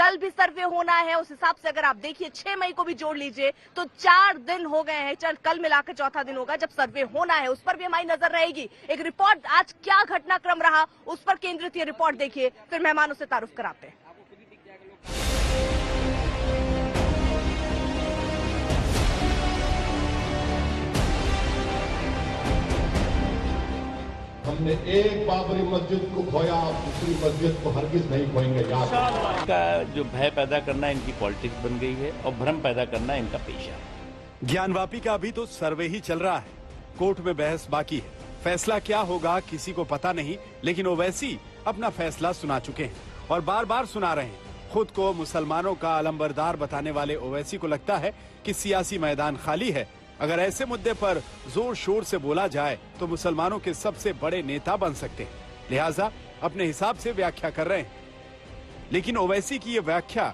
कल भी सर्वे होना है। उस हिसाब से अगर आप देखिए 6 मई को भी जोड़ लीजिए तो 4 दिन हो गए हैं, कल मिलाकर चौथा दिन होगा जब सर्वे होना है। उस पर भी हमारी नजर रहेगी। एक रिपोर्ट आज क्या घटनाक्रम रहा उस पर केंद्रित ये रिपोर्ट देखिए, फिर मेहमानों से तारुफ कराते हैं। हमने एक बाबरी मस्जिद को खोया, दूसरी मस्जिद को हरगिज नहीं खोएंगे। याद का जो भय पैदा करना इनकी पॉलिटिक्स बन गई है और भ्रम पैदा करना इनका पेशा। ज्ञानवापी का अभी तो सर्वे ही चल रहा है, कोर्ट में बहस बाकी है। फैसला क्या होगा किसी को पता नहीं, लेकिन ओवैसी अपना फैसला सुना चुके हैं और बार बार सुना रहे हैं। खुद को मुसलमानों का अलंबरदार बताने वाले ओवैसी को लगता है कि सियासी मैदान खाली है। अगर ऐसे मुद्दे पर जोर शोर से बोला जाए तो मुसलमानों के सबसे बड़े नेता बन सकते हैं, लिहाजा अपने हिसाब से व्याख्या कर रहे हैं। लेकिन ओवैसी की ये व्याख्या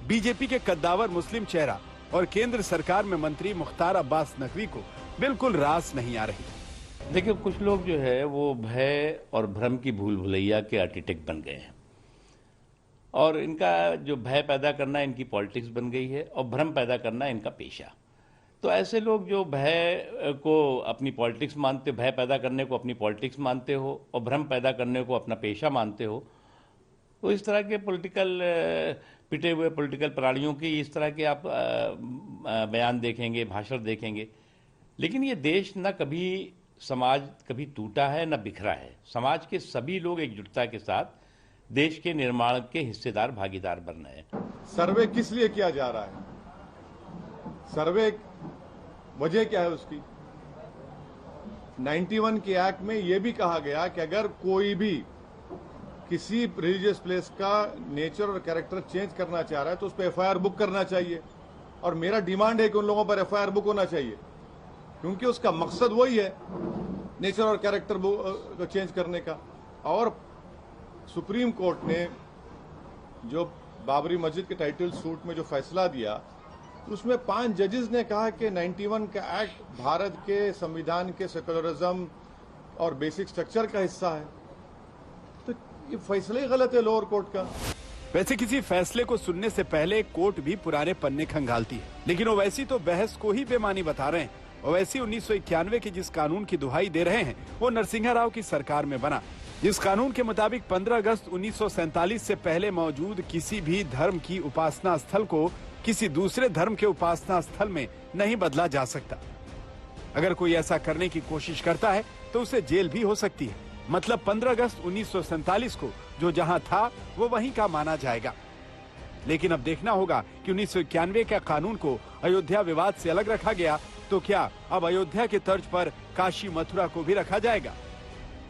बीजेपी के कद्दावर मुस्लिम चेहरा और केंद्र सरकार में मंत्री मुख्तार अब्बास नकवी को बिल्कुल रास नहीं आ रही। देखिए, कुछ लोग जो है वो भय और भ्रम की भूल भुलैया के आर्किटेक्ट बन गए हैं और इनका जो भय पैदा करना इनकी पॉलिटिक्स बन गई है और भ्रम पैदा करना इनका पेशा। तो ऐसे लोग जो भय को अपनी पॉलिटिक्स मानते, भय पैदा करने को अपनी पॉलिटिक्स मानते हो और भ्रम पैदा करने को अपना पेशा मानते हो, तो इस तरह के पॉलिटिकल पिटे हुए पॉलिटिकल प्राणियों की इस तरह के आप बयान देखेंगे, भाषण देखेंगे। लेकिन ये देश न कभी समाज कभी टूटा है न बिखरा है। समाज के सभी लोग एकजुटता के साथ देश के निर्माण के हिस्सेदार, भागीदार बन रहे हैं। सर्वे किस लिए किया जा रहा है? सर्वे वजह क्या है उसकी? 91 के एक्ट में यह भी कहा गया कि अगर कोई भी किसी रिलीजियस प्लेस का नेचर और कैरेक्टर चेंज करना चाह रहा है तो उस पर एफआईआर बुक करना चाहिए। और मेरा डिमांड है कि उन लोगों पर एफआईआर बुक होना चाहिए, क्योंकि उसका मकसद वही है, नेचर और कैरेक्टर को चेंज करने का। और सुप्रीम कोर्ट ने जो बाबरी मस्जिद के टाइटल सूट में जो फैसला दिया, उसमें 5 जजेस ने कहा कि 91 का एक्ट भारत के संविधान के सेकुलरिज्म और बेसिक स्ट्रक्चर का हिस्सा है। तो ये फैसला ही गलत है लोअर कोर्ट का। वैसे किसी फैसले को सुनने से पहले कोर्ट भी पुराने पन्ने खंगालती है, लेकिन ओवैसी तो बहस को ही बेमानी बता रहे हैं। ओवैसी 1991 के जिस कानून की दुहाई दे रहे हैं वो नरसिंहा राव की सरकार में बना, जिस कानून के मुताबिक 15 अगस्त 1947 से पहले मौजूद किसी भी धर्म की उपासना स्थल को किसी दूसरे धर्म के उपासना स्थल में नहीं बदला जा सकता। अगर कोई ऐसा करने की कोशिश करता है तो उसे जेल भी हो सकती है। मतलब 15 अगस्त 1947 को जो जहां था वो वहीं का माना जाएगा। लेकिन अब देखना होगा कि 1991 के कानून को अयोध्या विवाद से अलग रखा गया, तो क्या अब अयोध्या के तर्ज पर काशी मथुरा को भी रखा जाएगा?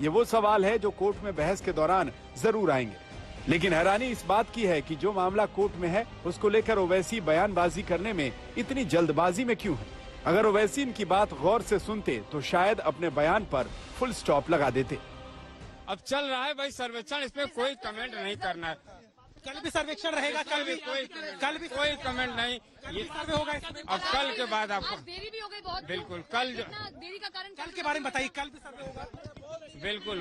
ये वो सवाल है जो कोर्ट में बहस के दौरान जरूर आएंगे। लेकिन हैरानी इस बात की है कि जो मामला कोर्ट में है उसको लेकर ओवैसी बयानबाजी करने में इतनी जल्दबाजी में क्यों है? अगर ओवैसी इनकी बात गौर से सुनते तो शायद अपने बयान पर फुल स्टॉप लगा देते। अब चल रहा है भाई सर्वेक्षण, इसमें कोई कमेंट नहीं करना है। कल भी सर्वेक्षण रहेगा, कल भी कोई कमेंट नहीं। ये सर्वे होगा अब कल के बाद आपको देरी भी हो गई बहुत। बिल्कुल कल देरी का कारण कल के बारे में बताइए। कल भी सर्वे होगा? बिल्कुल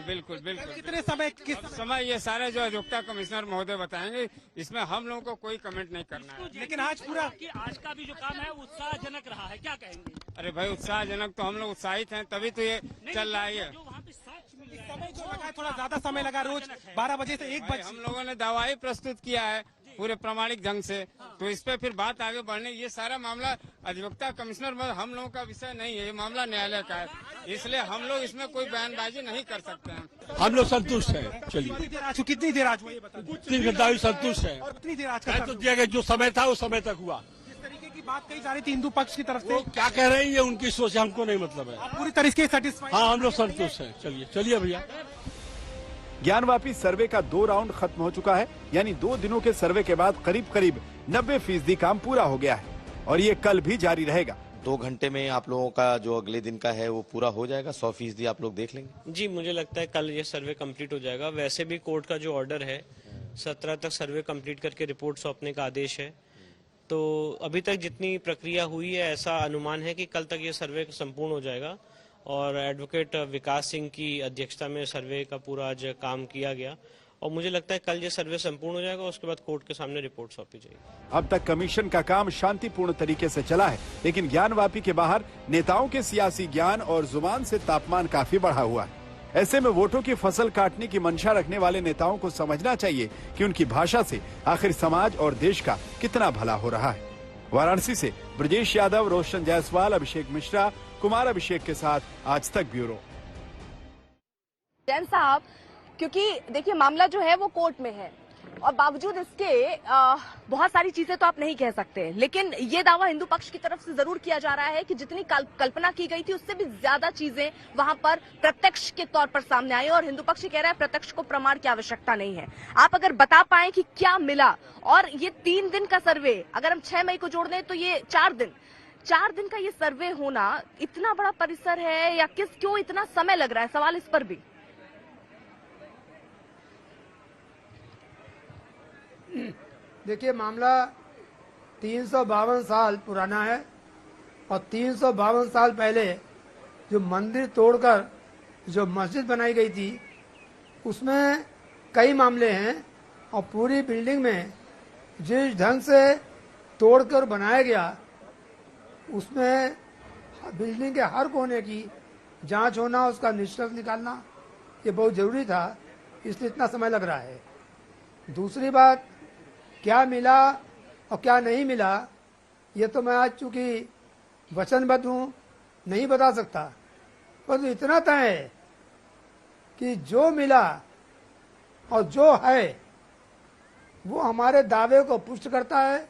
कितने समय? किस समय ये सारे जो अधिवक्ता कमिश्नर महोदय बताएंगे, इसमें हम लोगों को कोई कमेंट नहीं करना है। लेकिन आज पूरा आज का भी जो काम है उत्साहजनक रहा है, क्या कहेंगे? अरे भाई उत्साहजनक तो हम लोग उत्साहित हैं, तभी तो ये चल रहा है। जो वहाँ पे साक्ष्य मिल रहा समय जो लगा है, थोड़ा ज्यादा समय लगा। रोज 12 बजे से 1 बजे हम लोगों ने दवाई प्रस्तुत किया है पूरे प्रामाणिक ढंग से, तो इस पे फिर बात आगे बढ़ने। ये सारा मामला अधिवक्ता कमिश्नर हम लोगों का विषय नहीं है, ये मामला न्यायालय का है, इसलिए हम लोग इसमें कोई बयानबाजी नहीं कर सकते हैं। हम लोग संतुष्ट हैं। चलिए कितनी देर आज हुआ ये बताइए? 3 घंटा भी संतुष्ट है। और कितनी देर आज कह का तो दिया गया, जो समय था उस समय तक हुआ। जिस तरीके की बात कही जा रही थी हिंदू पक्ष की तरफ से, वो क्या कह रहे हैं ये उनकी सोच है, हमको नहीं मतलब है। आप पूरी तरीके से सेटिस्फाइड? हाँ, हम लोग संतुष्ट हैं। चलिए भैया। ज्ञानवापी सर्वे का 2 राउंड खत्म हो चुका है, यानी 2 दिनों के सर्वे के बाद करीब 90% काम पूरा हो गया है और ये कल भी जारी रहेगा। 2 घंटे में आप लोगों का जो अगले दिन का है वो पूरा हो जाएगा, 100% आप लोग देख लेंगे? जी, मुझे लगता है कल ये सर्वे कंप्लीट हो जाएगा। वैसे भी कोर्ट का जो ऑर्डर है 17 तक सर्वे कंप्लीट करके रिपोर्ट सौंपने का आदेश है, तो अभी तक जितनी प्रक्रिया हुई है ऐसा अनुमान है कि कल तक ये सर्वे संपूर्ण हो जाएगा। और एडवोकेट विकास सिंह की अध्यक्षता में सर्वे का पूरा आज काम किया गया और मुझे लगता है कल ये सर्वे संपूर्ण हो जाएगा, उसके बाद कोर्ट के सामने रिपोर्ट सौंपी जाएगी। अब तक कमीशन का काम शांतिपूर्ण तरीके से चला है, लेकिन ज्ञानवापी के बाहर नेताओं के सियासी ज्ञान और जुबान से तापमान काफी बढ़ा हुआ है। ऐसे में वोटों की फसल काटने की मंशा रखने वाले नेताओं को समझना चाहिए कि उनकी भाषा से आखिर समाज और देश का कितना भला हो रहा है। वाराणसी से ब्रजेश यादव, रोशन जायसवाल, अभिषेक मिश्रा, कुमार अभिषेक के साथ आज तक ब्यूरो। जैन साहब, क्योंकि देखिए मामला जो है वो कोर्ट में है और बावजूद इसके बहुत सारी चीजें तो आप नहीं कह सकते, लेकिन ये दावा हिंदू पक्ष की तरफ से जरूर किया जा रहा है कि जितनी कल्पना की गई थी उससे भी ज्यादा चीजें वहां पर प्रत्यक्ष के तौर पर सामने आई और हिंदू पक्ष कह रहा है प्रत्यक्ष को प्रमाण की आवश्यकता नहीं है। आप अगर बता पाए कि क्या मिला, और ये 3 दिन का सर्वे, अगर हम 6 मई को जोड़ दें तो ये 4 दिन का ये सर्वे होना इतना बड़ा परिसर है या क्यों इतना समय लग रहा है, सवाल इस पर भी। देखिए, मामला 352 साल पुराना है और 352 साल पहले जो मंदिर तोड़कर जो मस्जिद बनाई गई थी उसमें कई मामले हैं और पूरी बिल्डिंग में जिस ढंग से तोड़कर बनाया गया उसमें बिल्डिंग के हर कोने की जांच होना, उसका निष्कर्ष निकालना ये बहुत जरूरी था, इसलिए इतना समय लग रहा है। दूसरी बात, क्या मिला और क्या नहीं मिला ये तो मैं आज चूंकि वचनबद्ध हूँ नहीं बता सकता, परंतु इतना तय है कि जो मिला और जो है वो हमारे दावे को पुष्ट करता है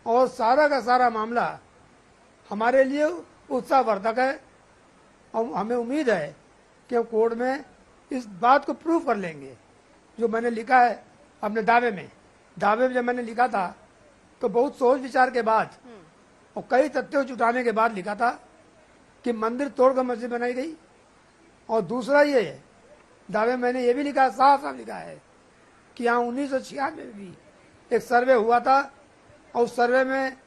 और सारा का सारा मामला हमारे लिए उत्साहवर्धक है और हमें उम्मीद है कि हम कोर्ट में इस बात को प्रूव कर लेंगे। जो मैंने लिखा है अपने दावे में जब मैंने लिखा था तो बहुत सोच विचार के बाद और कई तथ्यों जुटाने के बाद लिखा था कि मंदिर तोड़कर मस्जिद बनाई गई। और दूसरा ये दावे मैंने ये भी लिखा, साफ साफ लिखा है कि यहाँ 1996 में भी एक सर्वे हुआ था और उस सर्वे में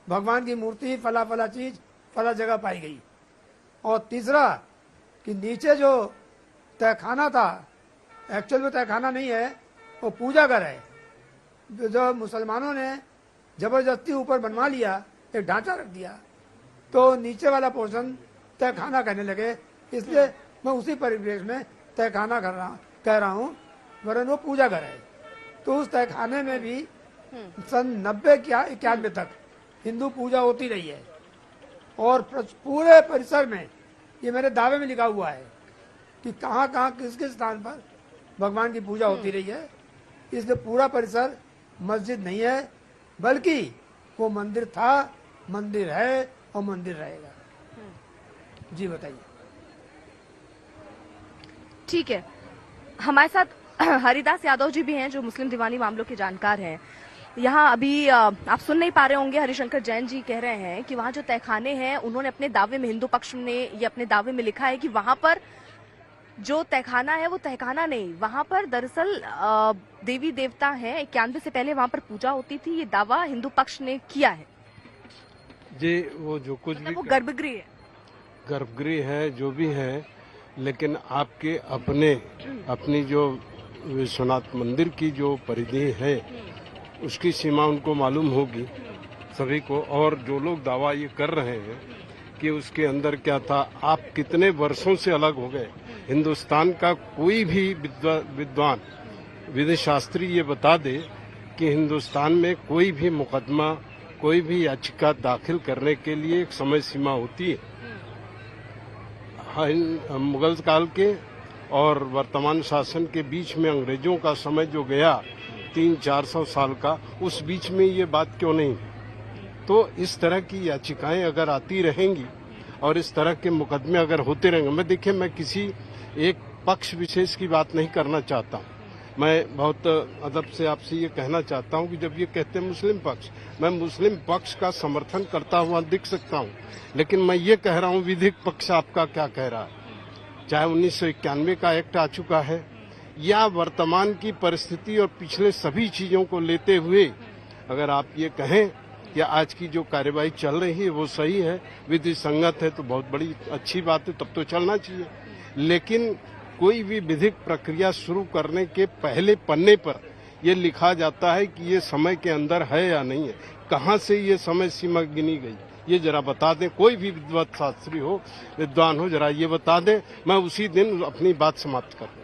भगवान की मूर्ति फला चीज फला जगह पाई गई। और तीसरा कि नीचे जो तहखाना था, एक्चुअल में तहखाना नहीं है, वो पूजा घर है जो मुसलमानों ने जबरदस्ती ऊपर बनवा लिया, एक ढांचा रख दिया, तो नीचे वाला पोर्शन तहखाना कहने लगे, इसलिए मैं उसी परिवेश में तहखाना कह रहा हूँ, वरन वो पूजा घर है। तो उस तहखाने में भी सन 90-91 तक हिंदू पूजा होती रही है और पूरे परिसर में ये मेरे दावे में लिखा हुआ है कि कहाँ कहाँ किस किस स्थान पर भगवान की पूजा होती रही है। इसलिए पूरा परिसर मस्जिद नहीं है, बल्कि वो मंदिर था, मंदिर है और मंदिर रहेगा। जी बताइए। ठीक है, हमारे साथ हरिदास यादव जी भी हैं जो मुस्लिम दीवानी मामलों के जानकार हैं। यहाँ अभी आप सुन नहीं पा रहे होंगे, हरिशंकर जैन जी कह रहे हैं कि वहाँ जो तहखाने हैं उन्होंने अपने दावे में, हिंदू पक्ष ने ये अपने दावे में लिखा है कि वहाँ पर जो तहखाना है वो तहखाना नहीं, वहाँ पर दरअसल देवी देवता हैं, 91 से पहले वहाँ पर पूजा होती थी। ये दावा हिंदू पक्ष ने किया है जी। वो जो कुछ मतलब भी वो गर्भगृह है, गर्भगृह है, जो भी है, लेकिन आपके अपनी जो विश्वनाथ मंदिर की जो परिधि है उसकी सीमा उनको मालूम होगी सभी को। और जो लोग दावा ये कर रहे हैं कि उसके अंदर क्या था, आप कितने वर्षों से अलग हो गए। हिंदुस्तान का कोई भी विद्वान विधि शास्त्री ये बता दे कि हिंदुस्तान में कोई भी मुकदमा, कोई भी याचिका दाखिल करने के लिए एक समय सीमा होती है। मुगल काल के और वर्तमान शासन के बीच में अंग्रेजों का समय जो गया 300-400 साल का, उस बीच में ये बात क्यों नहीं। तो इस तरह की याचिकाएं अगर आती रहेंगी और इस तरह के मुकदमे अगर होते रहेंगे, मैं देखिए, मैं किसी एक पक्ष विशेष की बात नहीं करना चाहता हूँ। मैं बहुत अदब से आपसे ये कहना चाहता हूँ कि जब ये कहते हैं मुस्लिम पक्ष, मैं मुस्लिम पक्ष का समर्थन करता हुआ दिख सकता हूँ, लेकिन मैं ये कह रहा हूँ विधिक पक्ष आपका क्या कह रहा है। चाहे 1991 का एक्ट आ चुका है या वर्तमान की परिस्थिति और पिछले सभी चीजों को लेते हुए अगर आप ये कहें कि आज की जो कार्यवाही चल रही है वो सही है, विधि संगत है, तो बहुत बड़ी अच्छी बात है, तब तो चलना चाहिए। लेकिन कोई भी विधिक प्रक्रिया शुरू करने के पहले पन्ने पर ये लिखा जाता है कि ये समय के अंदर है या नहीं है। कहाँ से ये समय सीमा गिनी गई, ये जरा बता दें। कोई भी विद्वत शास्त्री हो, विद्वान हो, जरा ये बता दें, मैं उसी दिन अपनी बात समाप्त कर दूं।